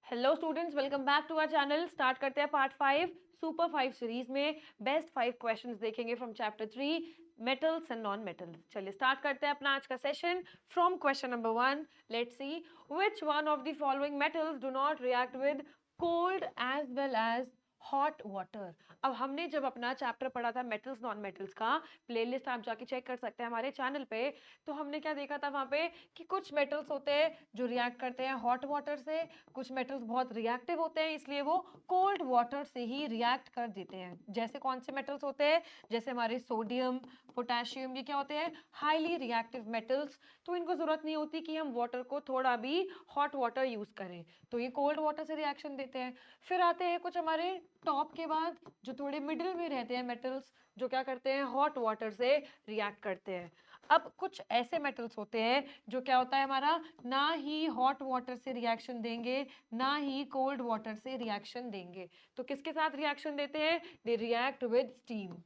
Hello students, welcome back to our channel. Start करते हैं part 5 super 5 series में। Best 5 questions देखेंगे from chapter 3 metals and non metals. चलिए start करते हैं अपना आज का session from question number 1। Let's see which one of the following metals do not react with cold as well as hot water. अब हमने जब अपना चैप्टर पढ़ा था मेटल्स नॉन मेटल्स का, प्लेलिस्ट आप जाके चेक कर सकते हैं हमारे चैनल पे, तो हमने क्या देखा था वहाँ पे कि कुछ मेटल्स होते हैं जो रिएक्ट करते हैं हॉट वाटर से, कुछ मेटल्स बहुत रिएक्टिव होते हैं इसलिए वो कोल्ड वाटर से ही रिएक्ट कर देते हैं। जैसे कौन से मेटल्स होते हैं, जैसे हमारे सोडियम, पोटेशियम, ये क्या होते हैं, हाईली रिएक्टिव मेटल्स। तो इनको जरूरत नहीं होती कि हम वाटर को थोड़ा भी हॉट वाटर यूज करें, तो ये कोल्ड वाटर से रिएक्शन देते हैं। फिर आते हैं कुछ हमारे टॉप के बाद जो थोड़े मिडिल में रहते हैं मेटल्स, जो क्या करते हैं, हॉट वाटर से रिएक्ट करते हैं। अब कुछ ऐसे मेटल्स होते हैं जो क्या होता है हमारा, ना ही हॉट वाटर से रिएक्शन देंगे ना ही कोल्ड वाटर से रिएक्शन देंगे। तो किसके साथ रिएक्शन देते हैं, दे रिएक्ट विद स्टीम।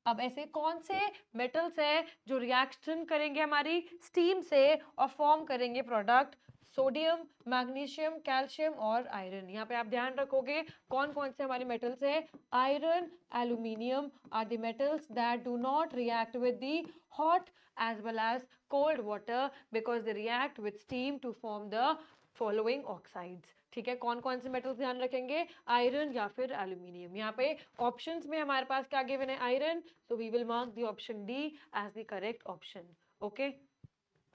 अब ऐसे कौन से मेटल्स हैं जो रिएक्शन करेंगे हमारी स्टीम से और फॉर्म करेंगे प्रोडक्ट, सोडियम, मैग्नीशियम, कैल्शियम और आयरन। यहाँ पे आप ध्यान रखोगे कौन कौन से हमारे मेटल्स हैं। Iron, aluminium are the metals that do not react with the hot as well as cold water because they react with steam to form the following oxides। ठीक है, कौन कौन से मेटल्स ध्यान रखेंगे, आयरन या फिर एल्यूमिनियम। यहाँ पे ऑप्शंस में हमारे पास क्या गिवन है, iron, so we will mark the option D as the correct option। Okay,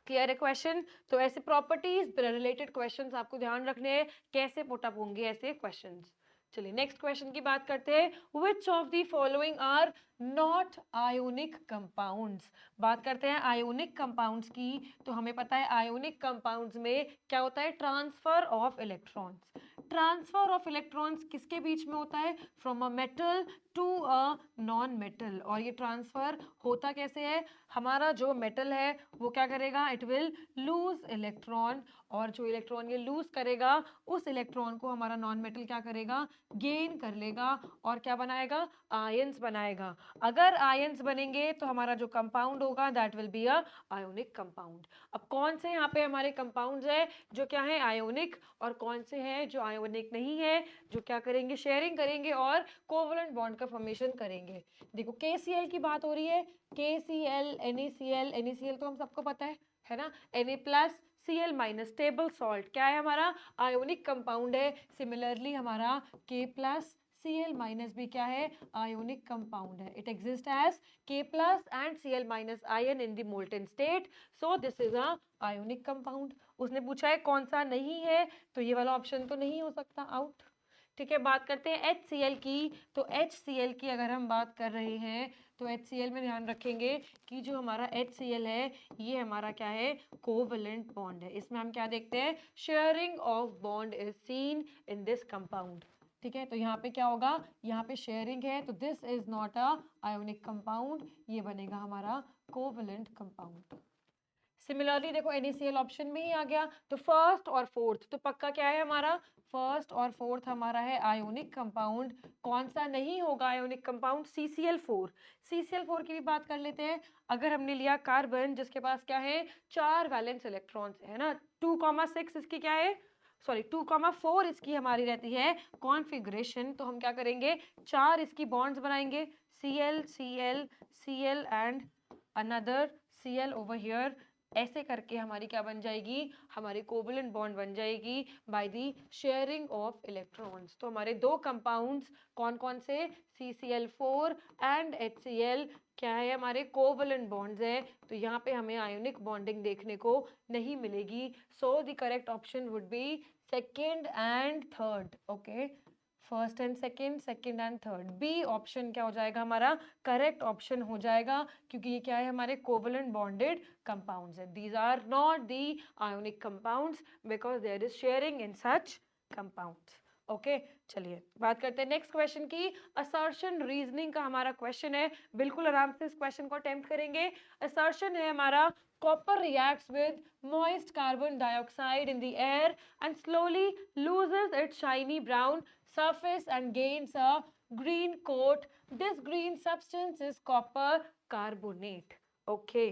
clear है क्वेश्चन। तो ऐसे प्रॉपर्टीज रिलेटेड क्वेश्चंस आपको ध्यान रखने हैं, कैसे पुट अप होंगे ऐसे क्वेश्चंस। चलिए नेक्स्ट क्वेश्चन की बात करते हैं। Which of the following are not ionic compounds. बात करते हैं आयोनिक कंपाउंड्स की, तो हमें पता है आयोनिक कंपाउंड्स में क्या होता है, transfer of electrons. Transfer of electrons किसके बीच में होता है, from a metal to a non metal. और ये ट्रांसफर होता कैसे है, हमारा जो मेटल है वो क्या करेगा, इट विल लूज इलेक्ट्रॉन, और जो इलेक्ट्रॉन ये लूज करेगा उस इलेक्ट्रॉन को हमारा नॉन मेटल क्या करेगा, गेन कर लेगा और क्या बनाएगा, आयंस बनाएगा। अगर आयंस बनेंगे तो हमारा जो कंपाउंड होगा that will be a ionic compound. अब कौन से यहाँ पे हमारे कंपाउंड्स है जो क्या है आयोनिक, और कौन से हैं जो आयोनिक नहीं है, जो क्या करेंगे, शेयरिंग करेंगे और कोवलेंट बॉन्ड का फॉर्मेशन करेंगे। देखो KCl की बात हो रही है, KCl, NaCl, NaCl तो हम सबको पता है ना, Na+Cl- स्टेबल सॉल्ट क्या है हमारा, आयोनिक कंपाउंड है। सिमिलरली हमारा K+Cl- भी क्या है, आयोनिक कंपाउंड है। It exist as K+ and Cl- ion in the molten state, so this is a ionic compound. उसने पूछा है कौन सा नहीं है, तो ये वाला ऑप्शन तो नहीं हो सकता, आउट। ठीक है, बात करते हैं HCl की। तो HCl की अगर हम बात कर रहे हैं तो HCl में ध्यान रखेंगे कि जो हमारा HCl है ये हमारा क्या है, कोवलेंट बॉन्ड है। इसमें हम क्या देखते हैं, sharing of bond is seen in this compound. ठीक है, तो यहाँ पे क्या होगा, यहाँ पे शेयरिंग है, तो this is not a ionic compound, ये बनेगा हमारा कोवलेंट कंपाउंड। सिमिलरली देखो NaCl ऑप्शन में ही आ गया, तो फर्स्ट और फोर्थ तो पक्का क्या है हमारा, फर्स्ट और फोर्थ हमारा है आयोनिक कंपाउंड। कौन सा नहीं होगा आयोनिक कंपाउंड, CCl4। CCl4 की भी बात कर लेते हैं। अगर हमने लिया कार्बन जिसके पास क्या है, 4 वैलेंस इलेक्ट्रॉन्स है ना, 2,6 इसकी क्या है, सॉरी 2,4 इसकी हमारी रहती है कॉन्फ़िगरेशन, तो हम क्या करेंगे, 4 इसकी बॉन्ड्स बनाएंगे, Cl Cl Cl and another Cl over here. ऐसे करके हमारी क्या बन जाएगी, हमारी कोवलेंट बॉन्ड बन जाएगी by the sharing of electrons. तो हमारे दो कंपाउंड्स कौन कौन से, CCl4 एंड HCl क्या है, हमारे कोवलेंट बॉन्ड्स है, तो यहाँ पे हमें आयोनिक बॉन्डिंग देखने को नहीं मिलेगी। So the correct option would be second and third. Okay, first and second, second and third, B option क्या हो जाएगा हमारा, करेक्ट ऑप्शन हो जाएगा, क्योंकि ये क्या है, हमारे कोवलेंट बॉन्डेड कंपाउंड्स है। These are not the ionic compounds because there is sharing in such compounds. Okay, चलिए बात करते हैं नेक्स्ट क्वेश्चन की। असर्शन रीजनिंग का हमारा क्वेश्चन है, बिल्कुल आराम से इस क्वेश्चन को अटेम्प्ट करेंगे। असर्शन है हमारा, copper reacts with moist carbon dioxide in the air and slowly loses its shiny brown surface and gains a green coat. This green substance is copper carbonate. Okay,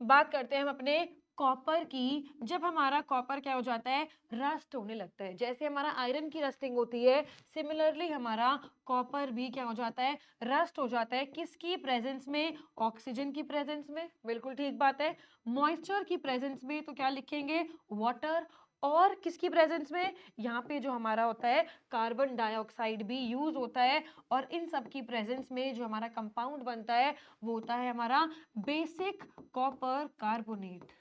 बात करते हैं हम अपने copper की, जब हमारा कॉपर क्या हो जाता है, रस्ट होने लगता है, जैसे हमारा आयरन की रस्टिंग होती है, सिमिलरली हमारा कॉपर भी क्या हो जाता है, रस्ट हो जाता है। किसकी प्रेजेंस में, ऑक्सीजन की प्रेजेंस में, बिल्कुल ठीक बात है। मॉइस्चर की प्रेजेंस में तो क्या लिखेंगे, वाटर। और किसकी प्रेजेंस में, यहाँ पे जो हमारा होता है कार्बन डाइऑक्साइड भी यूज होता है। और इन सब की प्रेजेंस में जो हमारा कंपाउंड बनता है वो होता है हमारा basic copper carbonate.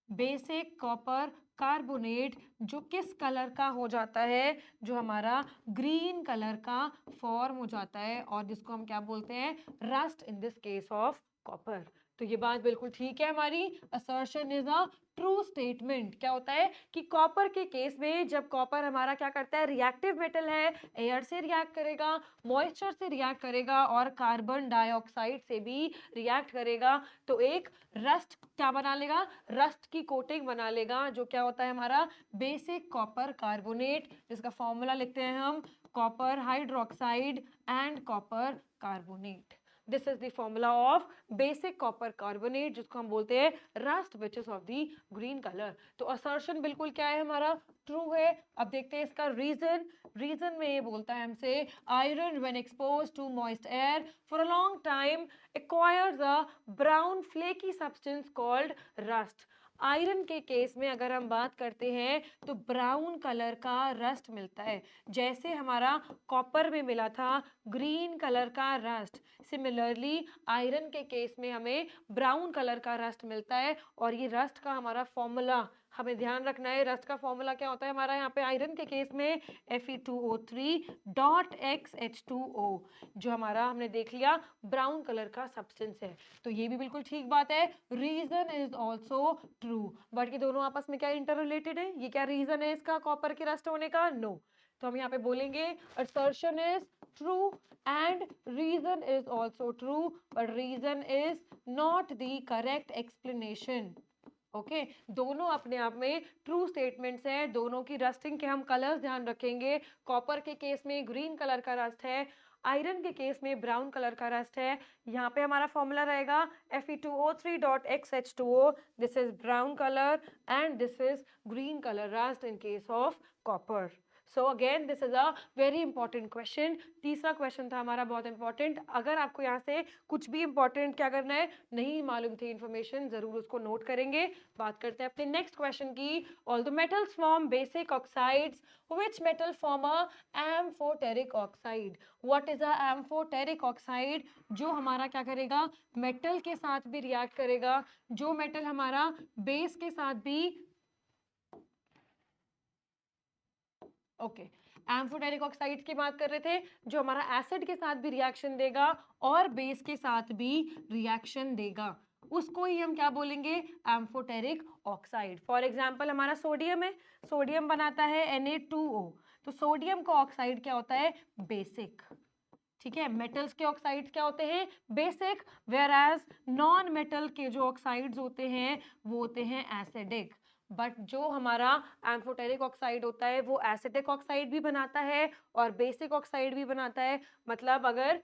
Basic copper carbonate जो किस कलर का हो जाता है, जो हमारा ग्रीन कलर का फॉर्म हो जाता है, और जिसको हम क्या बोलते हैं, rust in this case of copper. तो ये बात बिल्कुल ठीक है हमारी। Assertion is a true statement. क्या होता है कि कॉपर के केस में जब कॉपर हमारा क्या करता है, रिएक्टिव मेटल है, एयर से रिएक्ट करेगा, मॉइस्चर से रिएक्ट करेगा और कार्बन डाइऑक्साइड से भी रिएक्ट करेगा, तो एक रस्ट क्या बना लेगा, रस्ट की कोटिंग बना लेगा, जो क्या होता है हमारा बेसिक कॉपर कार्बोनेट, जिसका फॉर्मूला लिखते हैं हम copper hydroxide and copper carbonate. This is the formula of basic copper carbonate, जिसको हम बोलते हैं rust which is of the green colour. तो असर्शन बिल्कुल क्या है हमारा, ट्रू है। अब देखते हैं इसका रीजन। रीजन में ये बोलता है हमसे, iron when expose to moist air for a long time acquires a brown flaky substance called rust. Iron के केस में अगर हम बात करते हैं तो ब्राउन कलर का रस्ट मिलता है, जैसे हमारा कॉपर में मिला था ग्रीन कलर का रस्ट। सिमिलरली आयरन के केस में हमें ब्राउन कलर का रस्ट मिलता है। और ये रस्ट का हमारा फॉर्मूला हमें ध्यान रखना है, रस्ट का फॉर्मूला क्या होता है हमारा, यहाँ पे आयरन के केस में Fe2O3.XH2O, जो हमारा हमने देख लिया ब्राउन कलर का सब्सटेंस है। तो ये भी बिल्कुल ठीक बात है। Reason is also true. But ये दोनों आपस में क्या इंटर रिलेटेड है, ये क्या रीजन है इसका कॉपर के रस्ट होने का, नो। तो हम यहाँ पे बोलेंगे assertion is true and reason is also true, but reason is not the correct explanation. Okay दोनों अपने आप में ट्रू स्टेटमेंट्स हैं। दोनों की रस्टिंग के हम कलर्स ध्यान रखेंगे। कॉपर के केस में ग्रीन कलर का रस्ट है, आयरन के केस में ब्राउन कलर का रस्ट है। यहाँ पे हमारा फॉर्मूला रहेगा Fe2O3.XH2O, this is brown colour and this is green colour rust in case of copper. So again this is a very important question. तीसरा क्वेश्चन था हमारा बहुत इंपॉर्टेंट। अगर आपको यहाँ से कुछ भी इंपॉर्टेंट क्या करना है, नहीं मालूम थी इन्फॉर्मेशन, जरूर उसको नोट करेंगे। बात करते हैं अपने नेक्स्ट क्वेश्चन की। All the metals form basic oxides, which metal form a amphoteric oxide. What is a amphoteric oxide, जो हमारा क्या करेगा, मेटल के साथ भी रिएक्ट करेगा, जो मेटल हमारा बेस के साथ भी, ओके एम्फोटेरिक ऑक्साइड्स की बात कर रहे थे, जो हमारा एसिड के साथ भी रिएक्शन देगा और बेस के साथ भी रिएक्शन देगा, उसको ही हम क्या बोलेंगे, एम्फोटेरिक ऑक्साइड। फॉर एग्जांपल हमारा सोडियम है, सोडियम बनाता है Na2O, तो सोडियम का ऑक्साइड क्या होता है, बेसिक। ठीक है, मेटल्स के ऑक्साइड्स क्या होते हैं, basic, whereas non metal के जो ऑक्साइड्स होते हैं वो होते हैं एसिडिक। बट जो हमारा एम्फोटेरिक ऑक्साइड होता है वो एसिडिक ऑक्साइड भी बनाता है और बेसिक ऑक्साइड भी बनाता है। मतलब अगर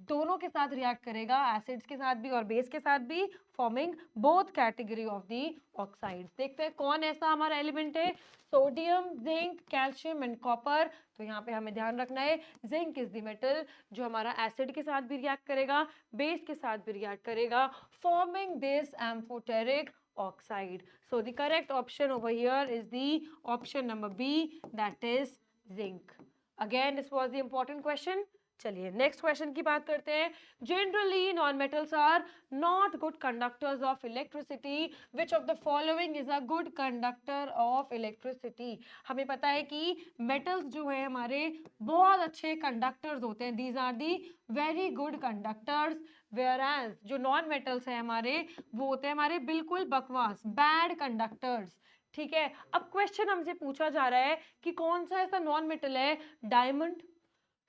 दोनों के साथ रिएक्ट करेगा, एसिड्स के साथ भी और बेस के साथ भी, forming both category of the oxides. देखते हैं कौन ऐसा हमारा एलिमेंट है, sodium, zinc, calcium and copper. तो यहाँ पे हमें ध्यान रखना है, जिंक इज द मेटल जो हमारा एसिड के साथ भी रिएक्ट करेगा, बेस के साथ भी रिएक्ट करेगा, forming this amphoteric oxide. So the correct option over here is the option number B, that is zinc. Again this was the important question. चलिए नेक्स्ट क्वेश्चन की बात करते हैं। Generally non metals are not good conductors of electricity, which of the following is a good conductor of electricity. हमें पता है कि metals जो है हमारे बहुत अच्छे कंडक्टर्स होते हैं, these are the very good conductors, whereas जो नॉन मेटल्स है हमारे वो होते हैं हमारे बिल्कुल बकवास, बैड कंडक्टर्स। ठीक है, अब क्वेश्चन हमसे पूछा जा रहा है कि कौन सा ऐसा नॉन मेटल है, डायमंड,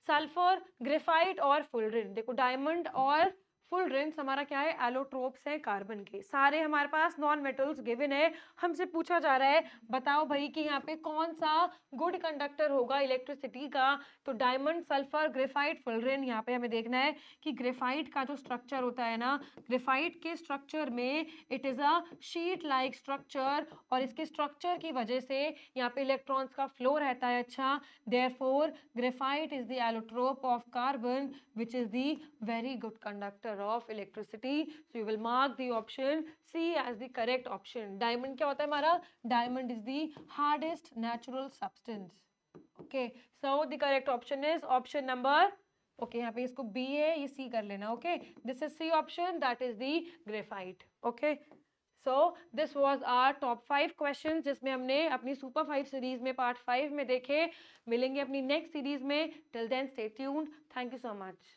सल्फर, ग्रेफाइट और फुलरिन। देखो डायमंड और फुलरेंस हमारा क्या है, एलोट्रोप्स है कार्बन के। सारे हमारे पास नॉन मेटल्स गिवन है। हमसे पूछा जा रहा है बताओ भाई कि यहाँ पे कौन सा गुड कंडक्टर होगा इलेक्ट्रिसिटी का। तो डायमंड, सल्फर, ग्रेफाइट, फुलरेन। यहाँ पे हमें देखना है कि ग्रेफाइट का जो स्ट्रक्चर होता है ना, ग्रेफाइट के स्ट्रक्चर में it is a sheet like structure, और इसके स्ट्रक्चर की वजह से यहाँ पे इलेक्ट्रॉन्स का फ्लो रहता है। अच्छा, therefore graphite is the allotrope of carbon which is the very good conductor of electricity. So you will mark the option C as the correct option. Diamond क्या होता है हमारा? Diamond is the hardest natural substance. Okay, so the correct option is option number, okay, यहाँ पे इसको B है, ये C कर लेना. Okay, this is C option, that is the graphite. Okay, so this was our top 5 questions जिसमें हमने अपनी सुपर 5 सीरीज में पार्ट 5 में देखे. मिलेंगे अपनी नेक्स्ट सीरीज में. Till then stay tuned. Thank you so much.